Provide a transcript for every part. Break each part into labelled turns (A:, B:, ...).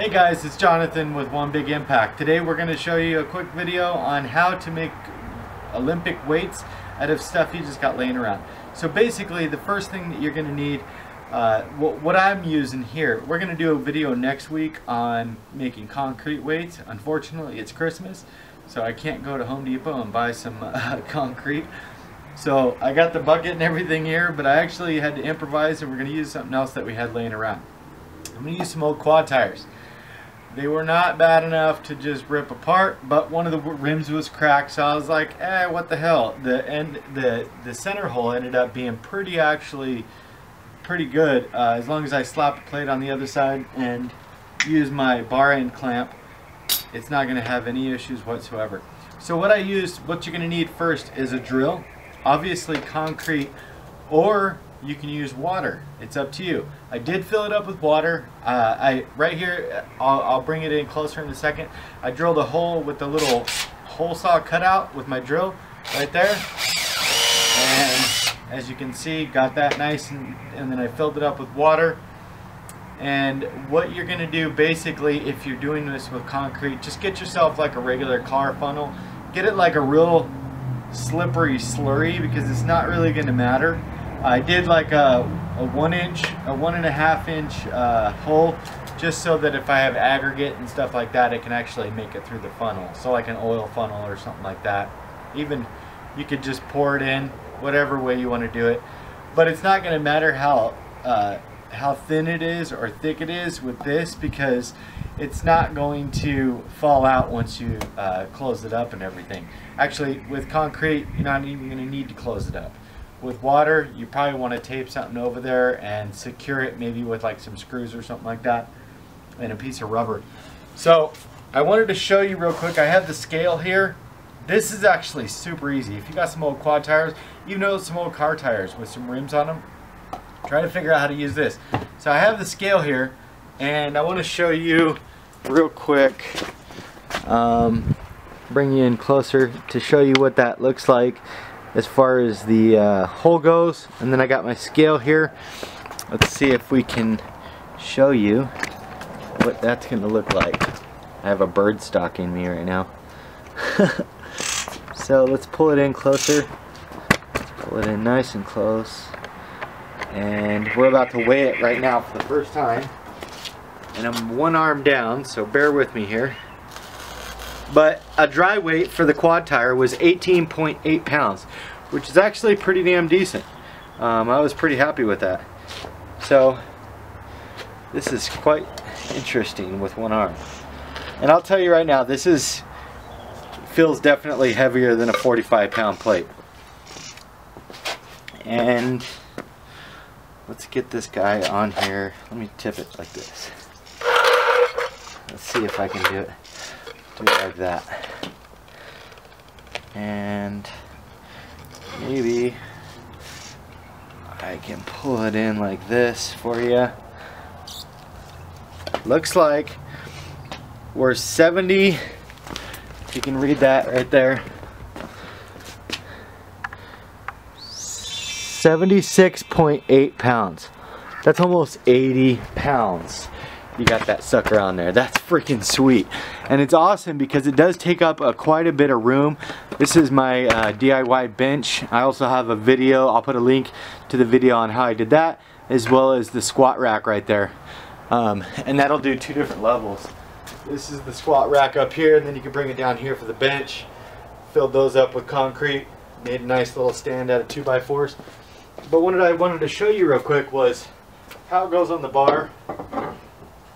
A: Hey guys, it's Jonathan with One Big Impact. Today we're going to show you a quick video on how to make Olympic weights out of stuff you just got laying around. So basically the first thing that you're going to need, what I'm using here, we're going to do a video next week on making concrete weights. Unfortunately it's Christmas, so I can't go to Home Depot and buy some concrete. So I got the bucket and everything here, but I actually had to improvise and we're going to use something else that we had laying around. I'm going to use some old quad tires. They were not bad enough to just rip apart, but one of the rims was cracked, so I was like, what the hell? The center hole ended up being pretty good, as long as I slap a plate on the other side and use my bar end clamp. It's not going to have any issues whatsoever. So what you're going to need first is a drill, obviously concrete, or you can use water. It's up to you. I did fill it up with water. Right here, I'll bring it in closer in a second. I drilled a hole with the little hole saw cutout with my drill right there. And as you can see, got that nice, and then I filled it up with water. And what you're gonna do basically, if you're doing this with concrete, just get yourself like a regular car funnel. Get it like a real slippery slurry, because it's not really gonna matter. I did like a 1.5 inch hole, just so that if I have aggregate and stuff like that, it can actually make it through the funnel. So like an oil funnel or something like that. Even you could just pour it in, whatever way you want to do it. But it's not going to matter how thin it is or thick it is with this, because it's not going to fall out once you close it up and everything. Actually, with concrete, you're not even going to need to close it up. With water, you probably want to tape something over there and secure it, maybe with like some screws or something like that, and a piece of rubber. So I wanted to show you real quick. I have the scale here. This is actually super easy. If you got some old quad tires, even though some old car tires with some rims on them, try to figure out how to use this. So I have the scale here, and I want to show you real quick, bring you in closer to show you what that looks like as far as the hole goes. And then I got my scale here. Let's see if we can show you what that's gonna look like. I have a bird stalking me right now. So let's pull it in closer. Let's pull it in nice and close. And we're about to weigh it right now for the first time. And I'm one arm down, so bear with me here. But a dry weight for the quad tire was 18.8 pounds, which is actually pretty damn decent. I was pretty happy with that. So this is quite interesting with one arm. And I'll tell you right now, this feels definitely heavier than a 45-pound plate. And let's get this guy on here. Let me tip it like this. Let's see if I can do it. Do it like that. And maybe I can pull it in like this for you. Looks like we're 70, if you can read that right there, 76.8 pounds. That's almost 80 pounds. You got that sucker on there. That's freaking sweet. And it's awesome because it does take up quite a bit of room. This is my DIY bench. I also have a video. I'll put a link to the video on how I did that, as well as the squat rack right there. And that'll do 2 different levels. This is the squat rack up here, and then you can bring it down here for the bench. Filled those up with concrete. Made a nice little stand out of 2x4s. But what I wanted to show you real quick was how it goes on the bar.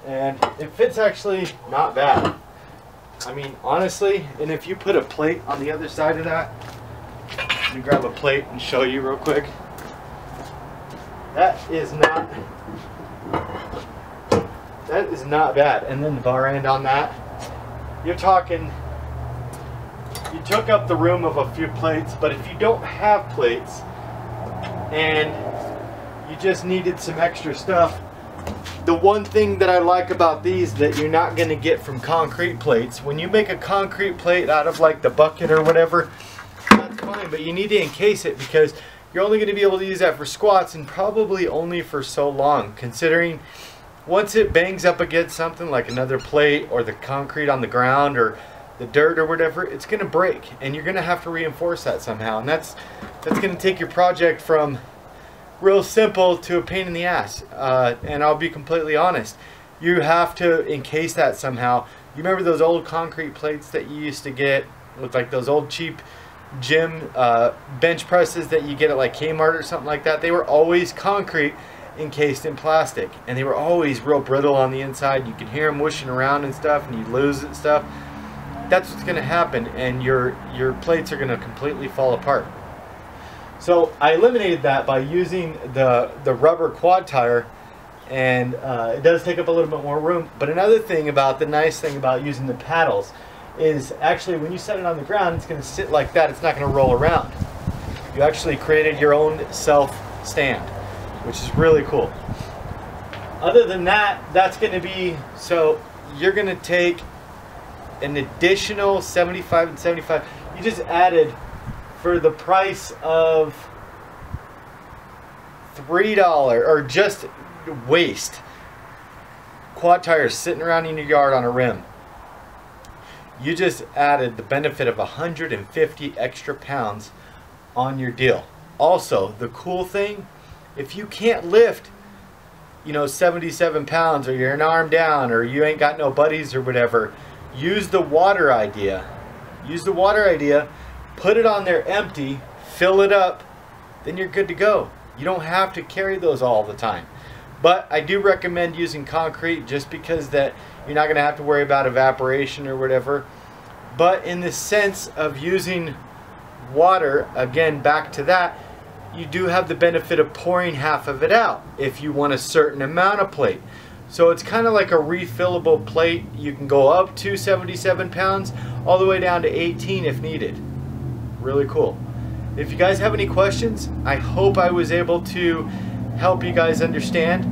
A: And it fits actually not bad. I mean, honestly, and if you put a plate on the other side of that, let me grab a plate and show you real quick. That is not bad. And then the bar end on that, you're talking, you took up the room of a few plates. But if you don't have plates and you just needed some extra stuff, the one thing that I like about these that you're not going to get from concrete plates, when you make a concrete plate out of like the bucket or whatever, that's fine, but you need to encase it, because you're only going to be able to use that for squats, and probably only for so long, considering once it bangs up against something like another plate or the concrete on the ground or the dirt or whatever, it's going to break, and you're going to have to reinforce that somehow. And that's going to take your project from real simple to a pain in the ass. And I'll be completely honest, you have to encase that somehow. You remember those old concrete plates that you used to get with like those old cheap gym bench presses that you get at like Kmart or something like that? They were always concrete encased in plastic, and they were always real brittle on the inside. You could hear them whooshing around and stuff, and you'd lose it and stuff. That's what's going to happen, and your plates are going to completely fall apart. So I eliminated that by using the rubber quad tire, and it does take up a little bit more room. But another thing about the nice thing about using the paddles is actually when you set it on the ground, it's going to sit like that. It's not going to roll around. You actually created your own self stand, which is really cool. Other than that, that's going to be, so you're going to take an additional 75 and 75. You just added, for the price of $3, or just waste, quad tires sitting around in your yard on a rim. You just added the benefit of 150 extra pounds on your deal. Also, the cool thing, if you can't lift, 77 pounds, or you're an arm down, or you ain't got no buddies or whatever, use the water idea. Use the water idea, put it on there empty, fill it up, then you're good to go. You don't have to carry those all the time. But I do recommend using concrete, just because that you're not going to have to worry about evaporation or whatever. But in the sense of using water, again, back to that, you do have the benefit of pouring half of it out if you want a certain amount of plate. So it's kind of like a refillable plate. You can go up to 77 pounds all the way down to 18 if needed. Really cool. If you guys have any questions, I hope I was able to help you guys understand.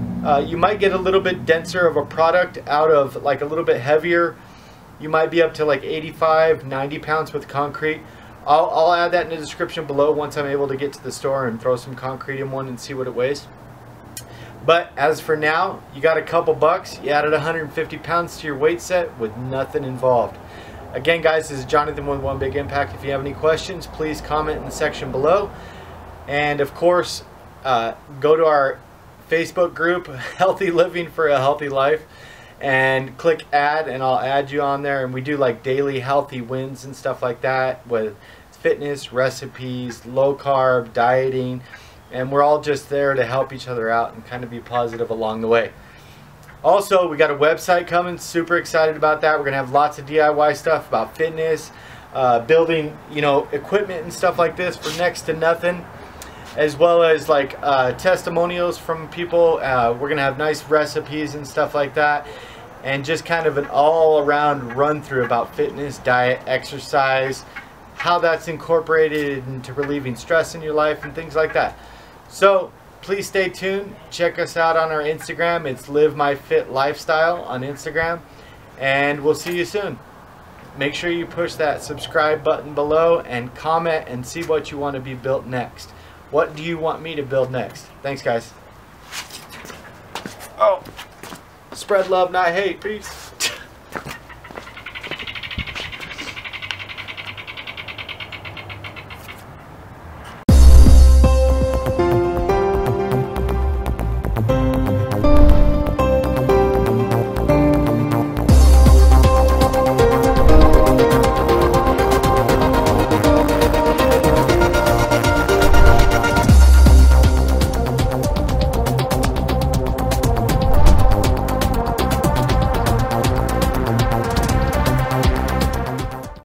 A: You might get a little bit denser of a product out of like a little bit heavier. You might be up to like 85, 90 pounds with concrete. I'll add that in the description below once I'm able to get to the store and throw some concrete in one and see what it weighs. But as for now, you got a couple bucks. You added 150 pounds to your weight set with nothing involved. Again, guys, this is Jonathan with One Big Impact. If you have any questions, please comment in the section below. And of course, go to our Facebook group, Healthy Living for a Healthy Life, and click add, and I'll add you on there. And we do like daily healthy wins and stuff like that with fitness, recipes, low carb, dieting, and we're all just there to help each other out and kind of be positive along the way. Also, we got a website coming, super excited about that. We're gonna have lots of DIY stuff about fitness, building, equipment and stuff like this for next to nothing, as well as like testimonials from people. We're gonna have nice recipes and stuff like that, and just kind of an all-around run-through about fitness, diet, exercise, how that's incorporated into relieving stress in your life and things like that. So please stay tuned. Check us out on our Instagram. It's Live My Fit Lifestyle on Instagram, and we'll see you soon. Make sure you push that subscribe button below and comment and see what you want to be built next. What do you want me to build next? Thanks, guys. Oh, spread love, not hate. Peace.